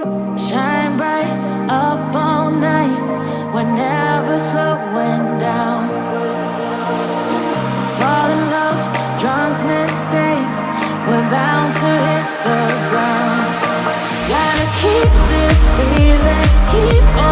Shine bright up all night, we're never slowing down. Fall in love, drunk mistakes, we're bound to hit the ground. Gotta keep this feeling, keep on